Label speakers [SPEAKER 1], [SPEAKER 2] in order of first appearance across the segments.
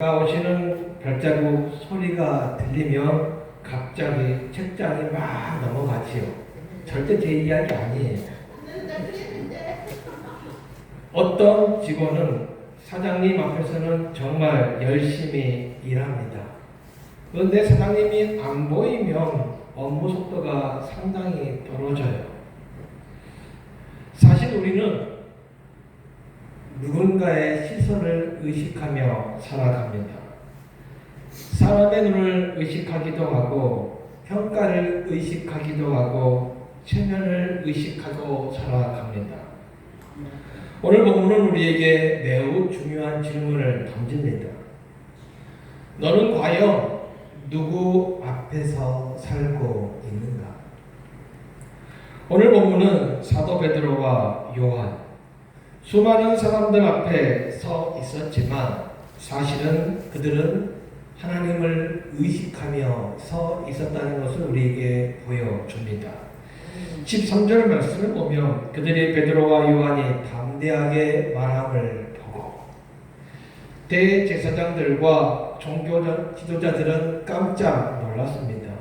[SPEAKER 1] 오시는 발자국 소리가 들리면 갑자기 책장이 막 넘어가지요. 절대 제 이야기 아니에요. 어떤 직원은 사장님 앞에서는 정말 열심히 일합니다. 그런데 사장님이 안 보이면 업무 속도가 상당히 떨어져요. 사실 우리는 누군가의 시선을 의식하며 살아갑니다. 사람의 눈을 의식하기도 하고 평가를 의식하기도 하고 체면을 의식하고 살아갑니다. 오늘 본문은 우리에게 매우 중요한 질문을 던집니다. 너는 과연 누구 앞에서 살고 있는가? 오늘 본문은 사도 베드로와 요한, 수많은 사람들 앞에 서 있었지만 사실은 그들은 하나님을 의식하며 서 있었다는 것을 우리에게 보여줍니다. 13절 말씀을 보면 그들이 베드로와 요한이 담대하게 말함을 보고 대제사장들과 종교 지도자들은 깜짝 놀랐습니다.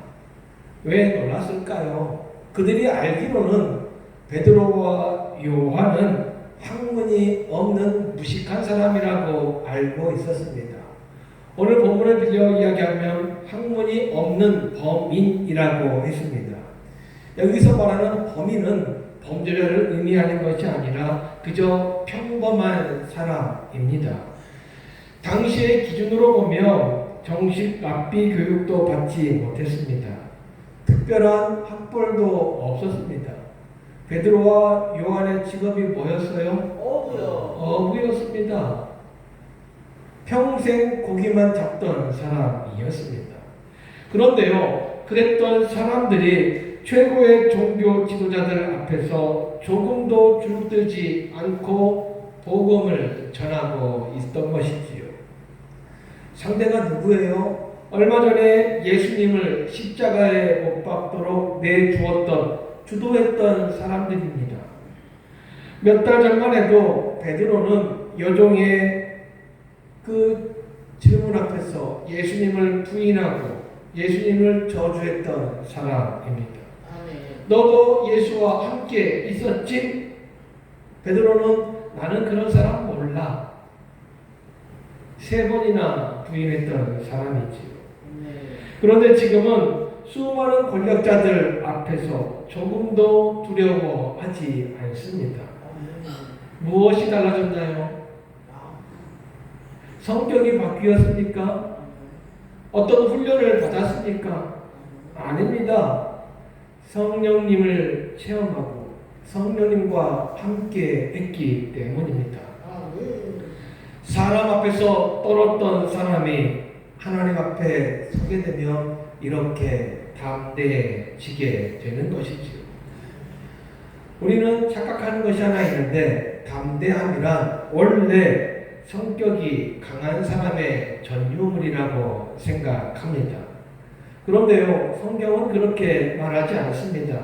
[SPEAKER 1] 왜 놀랐을까요? 그들이 알기로는 베드로와 요한은 학문이 없는 무식한 사람이라고 알고 있었습니다. 오늘 본문을 빌려 이야기하면 학문이 없는 범인이라고 했습니다. 여기서 말하는 범인은 범죄자를 의미하는 것이 아니라 그저 평범한 사람입니다. 당시의 기준으로 보면 정식 랍비 교육도 받지 못했습니다. 특별한 학벌도 없었습니다. 베드로와 요한의 직업이 뭐였어요? 어부였습니다. 평생 고기만 잡던 사람이었습니다. 그런데요, 그랬던 사람들이 최고의 종교 지도자들 앞에서 조금도 주눅들지 않고 복음을 전하고 있던 것이지요. 상대가 누구예요? 얼마 전에 예수님을 십자가에 못 박도록 내주었던 주도했던 사람들입니다. 몇 달 전만 해도 베드로는 여종의 그 질문 앞에서 예수님을 부인하고 예수님을 저주했던 사람입니다. 너도 예수와 함께 있었지? 베드로는 나는 그런 사람 몰라. 3번이나 부인했던 사람이지요. 그런데 지금은 수많은 권력자들 앞에서 조금도 두려워하지 않습니다. 무엇이 달라졌나요? 성격이 바뀌었습니까? 어떤 훈련을 받았습니까? 아닙니다. 성령님을 체험하고 성령님과 함께 했기 때문입니다. 사람 앞에서 떨었던 사람이 하나님 앞에 서게 되면 이렇게 담대해지게 되는 것이지요. 우리는 착각하는 것이 하나 있는데 담대함이란 원래 성격이 강한 사람의 전유물이라고 생각합니다. 그런데요, 성경은 그렇게 말하지 않습니다.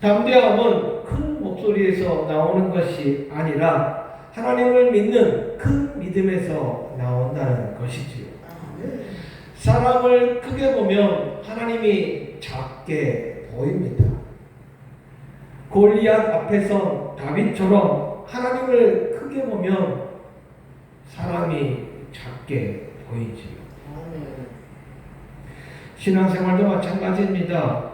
[SPEAKER 1] 담대함은 큰 목소리에서 나오는 것이 아니라 하나님을 믿는 큰 믿음에서 나온다는 것이지요. 사람을 크게 보면 하나님이 작게 보입니다. 골리앗 앞에서 다윗처럼 하나님을 크게 보면 사람이 작게 보이지요. 신앙생활도 마찬가지입니다.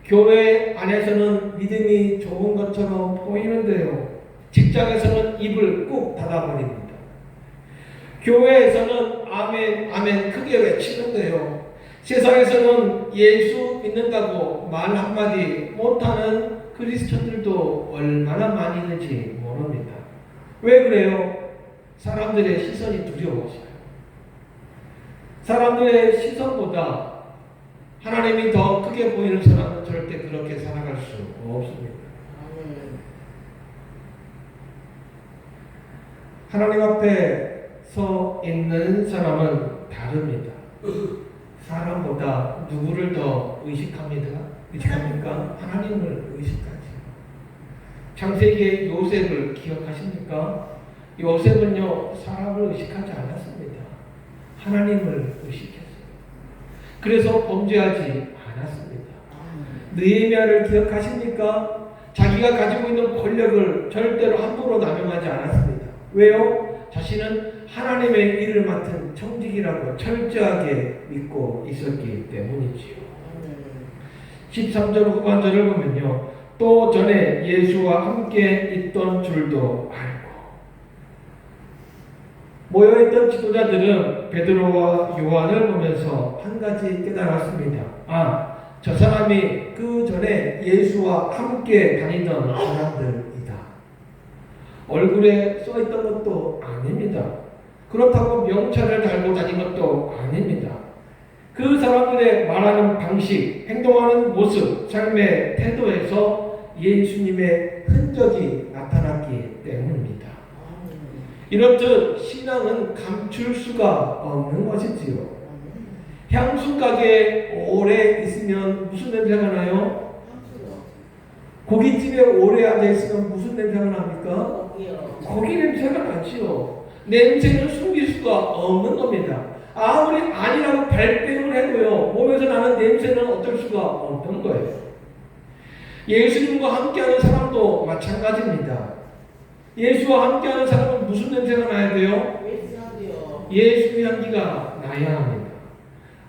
[SPEAKER 1] 교회 안에서는 믿음이 좋은 것처럼 보이는데요, 직장에서는 입을 꾹 닫아버립니다. 교회에서는 아멘, 아멘 크게 외치는데요, 세상에서는 예수 믿는다고 말 한마디 못하는 그리스천들도 얼마나 많이 있는지 모릅니다. 왜 그래요? 사람들의 시선이 두려워서요. 사람들의 시선보다 하나님이 더 크게 보이는 사람은 절대 그렇게 살아갈 수 없습니다. 하나님 앞에 서 있는 사람은 다릅니다. 사람보다 누구를 더 의식합니까? 하나님을 의식하죠. 창세기의 요셉을 기억하십니까? 요셉은요, 사람을 의식하지 않았습니다. 하나님을 의식했어요. 그래서 범죄하지 않았습니다. 느헤미야를 기억하십니까? 자기가 가지고 있는 권력을 절대로 함부로 남용하지 않았습니다. 왜요? 자신은 하나님의 일을 맡은 청직이라고 철저하게 믿고 있었기 때문이지요. 13절 후반절을 보면요. 또 전에 예수와 함께 있던 줄도 알고. 모여있던 지도자들은 베드로와 요한을 보면서 한 가지 깨달았습니다. 아, 저 사람이 그 전에 예수와 함께 다니던 사람들이다. 얼굴에 써있던 것도 아닙니다. 그렇다고 명찰을 달고 다닌 것도 아닙니다. 그 사람들의 말하는 방식, 행동하는 모습, 삶의 태도에서 예수님의 흔적이 나타났기 때문입니다. 이렇듯 신앙은 감출 수가 없는 것이지요. 향수 가게에 오래 있으면 무슨 냄새가 나요? 고깃집에 오래 앉아 있으면 무슨 냄새가 납니까? 고기 냄새가 나지요. 냄새는 숨길 수가 없는 겁니다. 아무리 아니라고 발뺌을 해도요, 몸에서 나는 냄새는 어쩔 수가 없는 거예요. 예수님과 함께하는 사람도 마찬가지입니다. 예수와 함께하는 사람은 무슨 냄새가 나야 돼요? 예수 향기가 나야 합니다.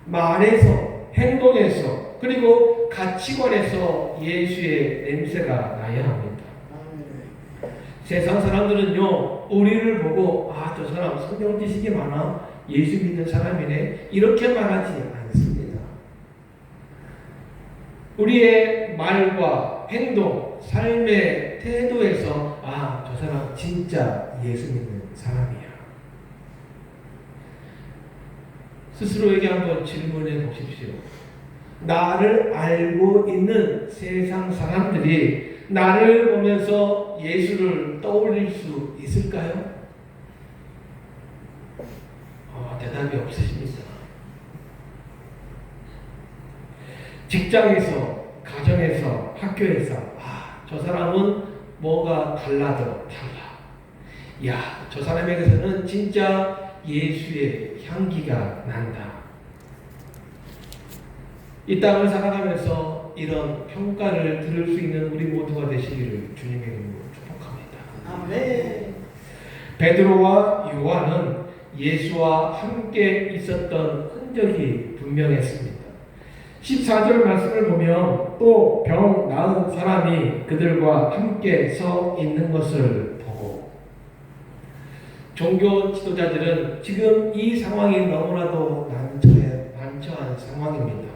[SPEAKER 1] 말에서, 행동에서, 그리고 가치관에서 예수의 냄새가 나야 합니다. 세상 사람들은요, 우리를 보고 아, 저 사람 성경 지식이 많아, 예수 믿는 사람이네, 이렇게 말하지 않습니다. 우리의 말과 행동, 삶의 태도에서 아, 저 사람 진짜 예수 믿는 사람이야. 스스로에게 한번 질문해 보십시오. 나를 알고 있는 세상 사람들이 나를 보면서 예수를 떠올릴 수 있을까요? 대답이 없으십니다. 직장에서, 가정에서, 학교에서 저 사람은 뭐가 달라도 달라. 야, 저 사람에게서는 진짜 예수의 향기가 난다. 이 땅을 살아가면서 이런 평가를 들을 수 있는 우리 모두가 되시기를 주님의 이름으로 축복합니다.
[SPEAKER 2] 아멘.
[SPEAKER 1] 베드로와 요한은 예수와 함께 있었던 흔적이 분명했습니다. 14절 말씀을 보면 또 병 나은 사람이 그들과 함께 서 있는 것을 보고, 종교 지도자들은 지금 이 상황이 너무나도 난처한 상황입니다.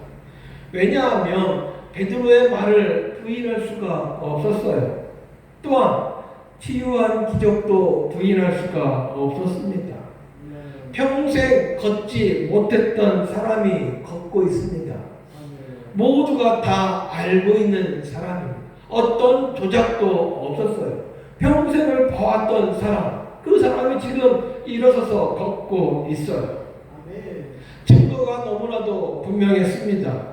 [SPEAKER 1] 왜냐하면 베드로의 말을 부인할 수가 없었어요. 또한 치유한 기적도 부인할 수가 없었습니다. 평생 걷지 못했던 사람이 걷고 있습니다. 모두가 다 알고 있는 사람입니다. 어떤 조작도 없었어요. 평생을 봐왔던 사람, 그 사람이 지금 일어서서 걷고 있어요. 증거가 너무나도 분명했습니다.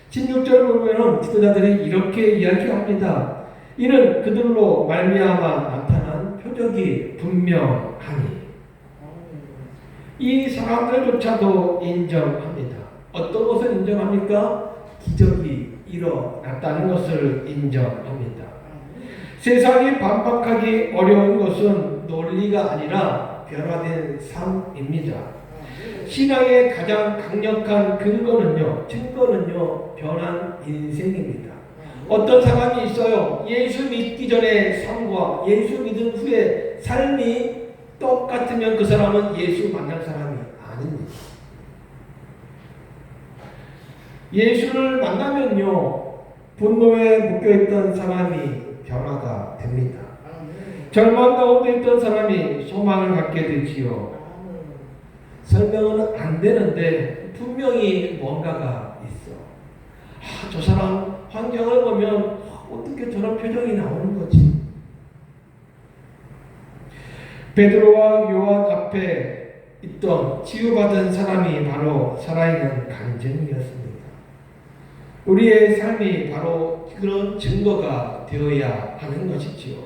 [SPEAKER 1] 16절 보면 지도자들이 이렇게 이야기합니다. 이는 그들로 말미암아 나타난 표적이 분명하니. 이 사람들조차도 인정합니다. 어떤 것을 인정합니까? 기적이 일어났다는 것을 인정합니다. 세상이 반박하기 어려운 것은 논리가 아니라 변화된 삶입니다. 신앙의 가장 강력한 증거는요, 변한 인생입니다. 어떤 사람이 있어요. 예수 믿기 전의 삶과 예수 믿은 후의 삶이 똑같으면 그 사람은 예수 만날 사람이 아닙니다. 예수를 만나면요, 분노에 묶여있던 사람이 변화가 됩니다. 절망 가운데 있던 사람이 소망을 갖게 되지요. 설명은 안 되는데 분명히 뭔가가 있어. 저 사람 환경을 보면 어떻게 저런 표정이 나오는 거지? 베드로와 요한 앞에 있던 치유받은 사람이 바로 살아있는 간증이었습니다. 우리의 삶이 바로 그런 증거가 되어야 하는 것이지요.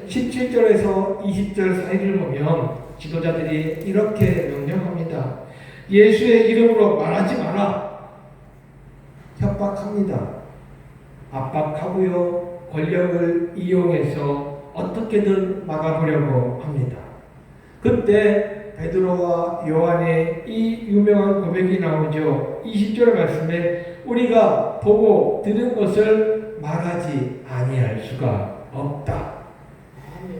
[SPEAKER 1] 17절에서 20절 사이를 보면 지도자들이 이렇게 명령합니다. 예수의 이름으로 말하지 마라. 협박합니다. 압박하고요. 권력을 이용해서 어떻게든 막아보려고 합니다. 그때 베드로와 요한의 이 유명한 고백이 나오죠. 20절 말씀에 우리가 보고 들은 것을 말하지 아니할 수가 없다.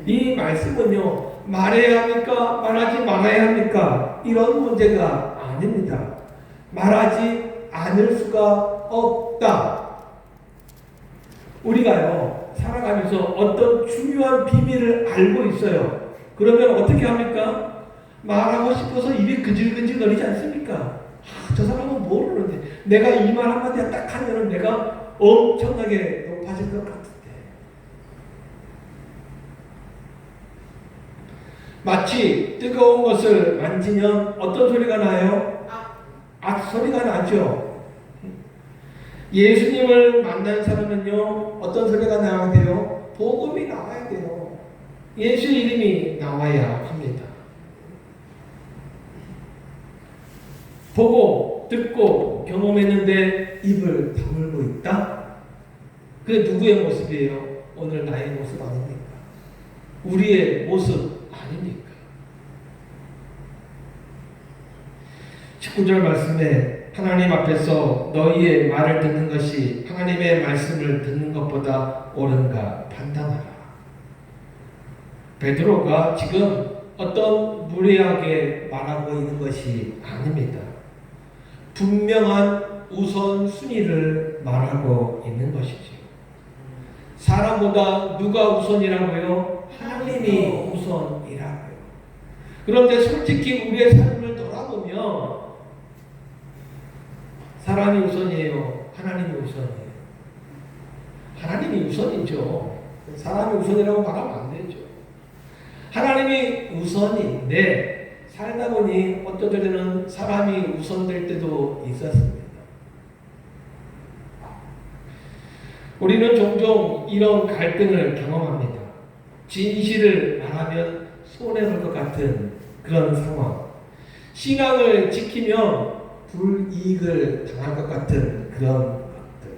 [SPEAKER 1] 이 말씀은요, 말해야 합니까? 말하지 말아야 합니까? 이런 문제가 아닙니다. 말하지 않을 수가 없다. 우리가요, 살아가면서 어떤 중요한 비밀을 알고 있어요. 그러면 어떻게 합니까? 말하고 싶어서 입이 근질근질 거리지 않습니까? 저 사람은 모르는데 내가 이 말 한마디 딱 하면 내가 엄청나게 높아질 것 같은데. 마치 뜨거운 것을 만지면 어떤 소리가 나요? 소리가 나죠. 예수님을 만난 사람은요, 어떤 소리가 나와야 돼요? 복음이 나와야 돼요. 예수 이름이 나와야 합니다. 보고 듣고 경험했는데 입을 다물고 있다? 그게 누구의 모습이에요? 오늘 나의 모습 아닙니까? 우리의 모습 아닙니까? 19절 말씀에 하나님 앞에서 너희의 말을 듣는 것이 하나님의 말씀을 듣는 것보다 옳은가 판단하라. 베드로가 지금 어떤 무례하게 말하고 있는 것이 아닙니다. 분명한 우선순위를 말하고 있는 것이죠. 사람보다 누가 우선이라고요? 하나님이 우선이라고요. 그런데 솔직히 우리의 삶을 돌아보면 사람이 우선이에요? 하나님이 우선이에요? 하나님이 우선이죠. 사람이 우선이라고 말하면 안 되죠. 하나님이 우선인데 살다 보니 어떤 때는 사람이 우선될 때도 있었습니다. 우리는 종종 이런 갈등을 경험합니다. 진실을 말하면 손해볼 것 같은 그런 상황. 신앙을 지키면 불이익을 당할 것 같은 그런 것들.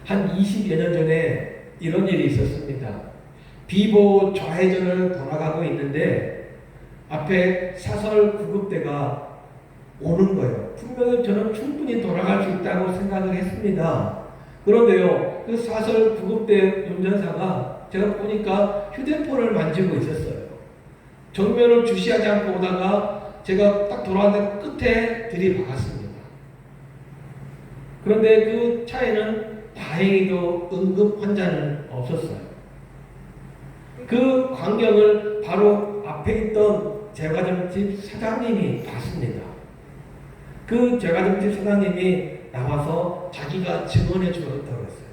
[SPEAKER 1] 한 20여 년 전에 이런 일이 있었습니다. 비보 좌회전을 돌아가고 있는데 앞에 사설 구급대가 오는 거예요. 분명히 저는 충분히 돌아갈 수 있다고 생각을 했습니다. 그런데요, 그 사설 구급대 운전사가 제가 보니까 휴대폰을 만지고 있었어요. 정면을 주시하지 않고 오다가 제가 딱 돌아왔는데 끝에 들이박았습니다. 그런데 그 차에는 다행히도 응급 환자는 없었어요. 그 광경을 바로 앞에 있던 제과점집 사장님이 봤습니다. 그 제과점집 사장님이 나와서 자기가 증언해 주었다고 했어요.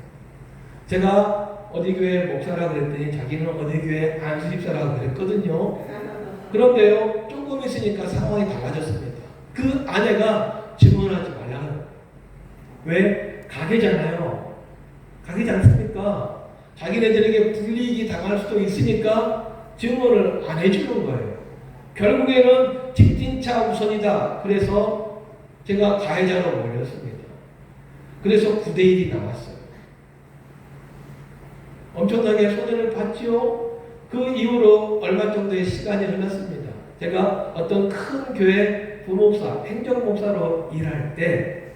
[SPEAKER 1] 제가 어디 교회 목사라고 그랬더니 자기는 어디 교회 안수집사라고 그랬거든요. 그런데요, 조금 있으니까 상황이 달라졌습니다. 그 아내가 증언하지 말라는. 왜? 가게잖아요. 가게지 않습니까? 자기네들에게 불이익이 당할 수도 있으니까 증언을 안 해주는 거예요. 결국에는 직진차 우선이다. 그래서 제가 가해자로 몰렸습니다. 그래서 9대1이 나왔어요. 엄청나게 손해를 봤지요. 그 이후로 얼마 정도의 시간이 흘렀습니다. 제가 어떤 큰 교회 부목사, 행정목사로 일할 때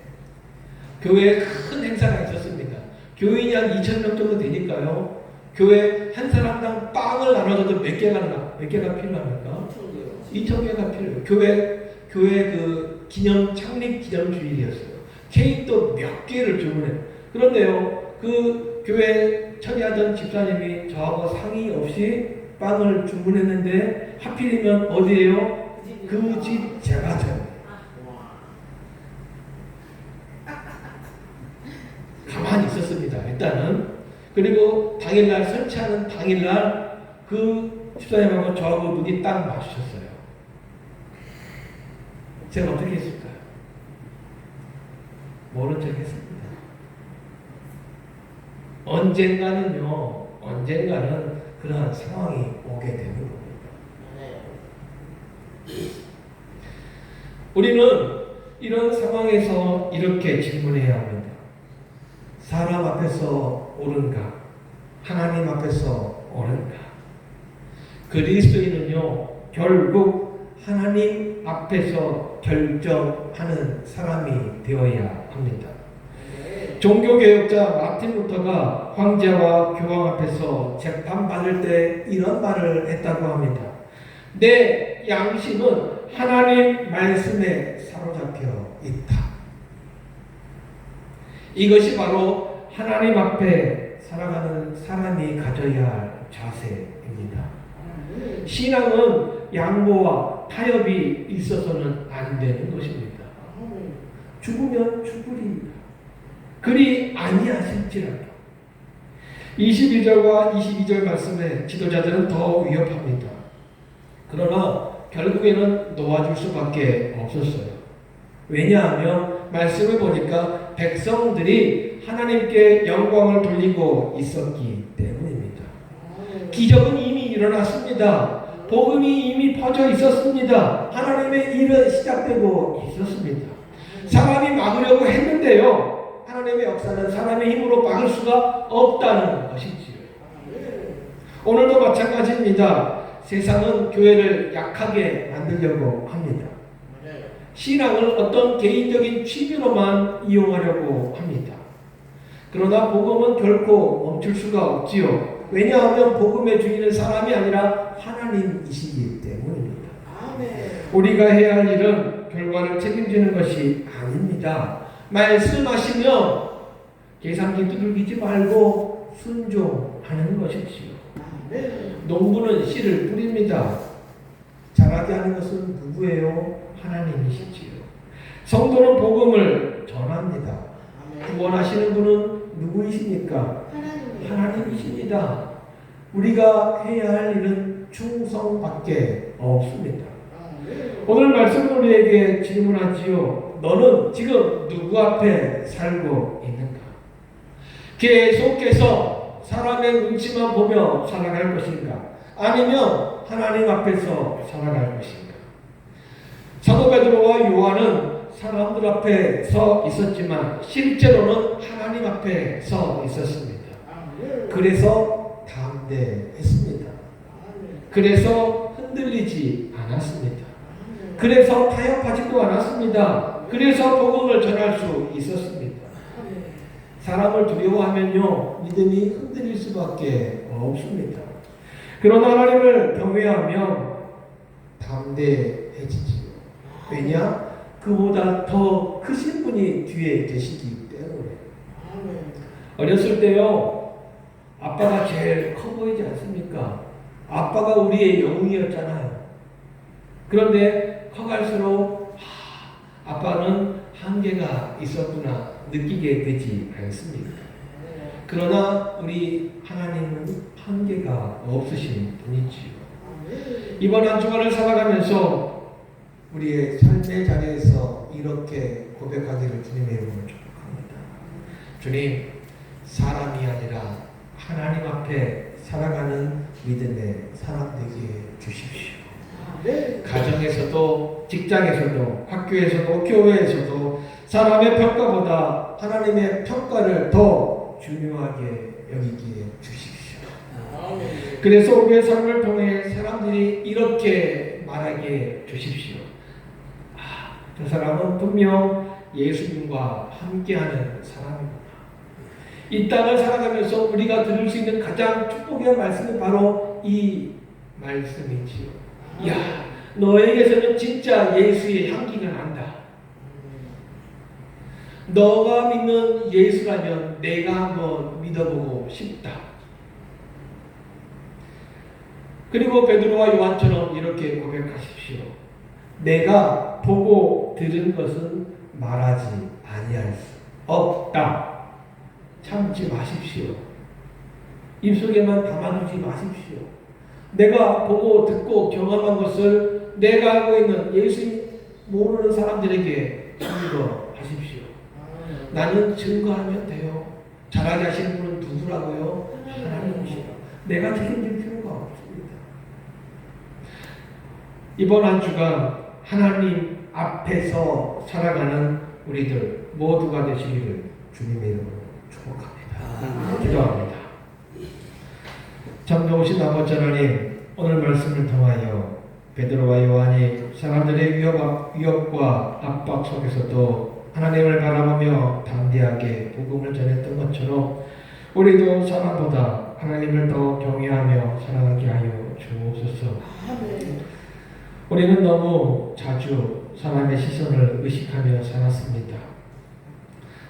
[SPEAKER 1] 교회에 큰 행사가 있었습니다. 교인이 한 2,000명 정도 되니까요. 교회 한 사람당 빵을 나눠줘도 몇 개가 필요합니까? 2,000개가 필요해요. 교회 그 창립 기념주일이었어요. 케이크도 몇 개를 주문해요. 그런데요, 그 교회 처리하던 집사님이 저하고 상의 없이 빵을 주문했는데 하필이면 어디에요? 그 집 제과점. 가만히 있었습니다. 일단은. 그리고 당일날 설치하는 당일날 그 집사님하고 저하고 눈이 딱 마주쳤어요. 제가 어떻게 했을까요? 모른 척 했습니다. 언젠가는 그러한 상황이 오게 되는 겁니다. 우리는 이런 상황에서 이렇게 질문해야 합니다. 사람 앞에서 옳은가? 하나님 앞에서 옳은가? 그리스도인은요, 결국 하나님 앞에서 결정하는 사람이 되어야 합니다. 종교개혁자 마틴 루터가 황제와 교황 앞에서 재판받을 때 이런 말을 했다고 합니다. 내 양심은 하나님 말씀에 사로잡혀 있다. 이것이 바로 하나님 앞에 살아가는 사람이 가져야 할 자세입니다. 신앙은 양보와 타협이 있어서는 안 되는 것입니다. 죽으면 죽으리이다. 그리 아니하실지라도. 21절과 22절 말씀에 지도자들은 더 위협합니다. 그러나 결국에는 놓아줄 수밖에 없었어요. 왜냐하면 말씀을 보니까 백성들이 하나님께 영광을 돌리고 있었기 때문입니다. 기적은 이미 일어났습니다. 복음이 이미 퍼져 있었습니다. 하나님의 일은 시작되고 있었습니다. 사람이 막으려고 했는데요, 하나님의 역사는 사람의 힘으로 막을 수가 없다는 것이지요. 오늘도 마찬가지입니다. 세상은 교회를 약하게 만들려고 합니다. 신앙을 어떤 개인적인 취미로만 이용하려고 합니다. 그러나 복음은 결코 멈출 수가 없지요. 왜냐하면 복음의 주인은 사람이 아니라 하나님이시기 때문입니다. 우리가 해야 할 일은 결과를 책임지는 것이 아닙니다. 말씀하시면 계산기 두들기지 말고 순종하는 것이지요. 농부는 씨를 뿌립니다. 자라게 하는 것은 누구예요? 하나님이시지요. 성도는 복음을 전합니다. 구원하시는 분은 누구이십니까? 하나님이십니다. 우리가 해야 할 일은 충성밖에 없습니다. 오늘 말씀 우리에게 질문하지요. 너는 지금 누구 앞에 살고 있는가? 계속해서 사람의 눈치만 보며 살아갈 것인가? 아니면 하나님 앞에서 살아갈 것인가? 사도 베드로와 요한은 사람들 앞에 서 있었지만 실제로는 하나님 앞에 서 있었습니다. 그래서 담대했습니다. 그래서 흔들리지 않았습니다. 그래서 타협하지도 않았습니다. 그래서 복음을 전할 수 있었습니다. 사람을 두려워하면요, 믿음이 흔들릴 수밖에 없습니다. 그러나 하나님을 경외하면 담대해지지요. 왜냐? 그보다 더 크신 분이 뒤에 계시기 때문에. 어렸을 때요, 아빠가 제일 커 보이지 않습니까? 아빠가 우리의 영웅이었잖아요. 그런데 커갈수록 아빠는 한계가 있었구나 느끼게 되지 않습니까? 그러나 우리 하나님은 한계가 없으신 분이지요. 이번 한 주간을 살아가면서 우리의 삶의 자리에서 이렇게 고백하기를 주님의 이름으로 축복합니다. 주님, 사람이 아니라 하나님 앞에 살아가는 믿음의 사람 되게 주십시오. 가정에서도, 직장에서도, 학교에서도, 교회에서도 사람의 평가보다 하나님의 평가를 더 중요하게 여기기에 주십시오. 그래서 우리의 삶을 통해 사람들이 이렇게 말하게 주십시오. 저 사람은 분명 예수님과 함께하는 사람이구나. 이 땅을 살아가면서 우리가 들을 수 있는 가장 축복의 말씀이 바로 이 말씀이지요. 야, 너에게서는 진짜 예수의 향기가 난다. 너가 믿는 예수라면 내가 한번 믿어보고 싶다. 그리고 베드로와 요한처럼 이렇게 고백하십시오. 내가 보고 들은 것은 말하지 아니할 수 없다. 참지 마십시오. 입속에만 담아두지 마십시오. 내가 보고 듣고 경험한 것을 내가 알고 있는 예수 모르는 사람들에게 증거하십시오. 나는 증거하면 돼요. 잘하게 하시는 분은 누구라고요? 하나님이시요. 내가 책임질 필요가 없습니다. 이번 한 주간 하나님 앞에서 살아가는 우리들 모두가 되시기를 주님의 이름으로 축복합니다. 기도합니다. 참 좋으신 아버지 하나님, 오늘 말씀을 통하여 베드로와 요한이 사람들의 위협과 압박 속에서도 하나님을 바라보며 담대하게 복음을 전했던 것처럼 우리도 사람보다 하나님을 더 경외하며 살아가게 하여 주옵소서. 우리는 너무 자주 사람의 시선을 의식하며 살았습니다.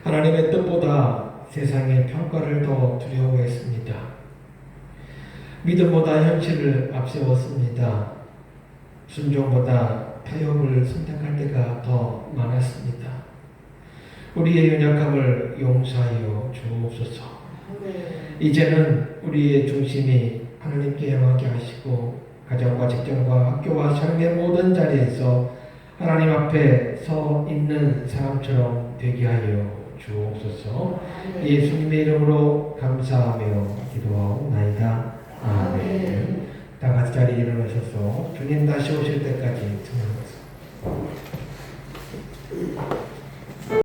[SPEAKER 1] 하나님의 뜻보다 세상의 평가를 더 두려워했습니다. 믿음보다 현실을 앞세웠습니다. 순종보다 타협을 선택할 때가 더 많았습니다. 우리의 연약함을 용서하여 주옵소서. 이제는 우리의 중심이 하나님께 향하게 하시고 가정과 직장과 학교와 삶의 모든 자리에서 하나님 앞에 서 있는 사람처럼 되게 하여 주옵소서. 예수님의 이름으로 감사하며 기도하옵나이다. 아멘. 다 같이 자리에 일어나셔서 주님 다시 오실 때까지 찬양하겠습니다.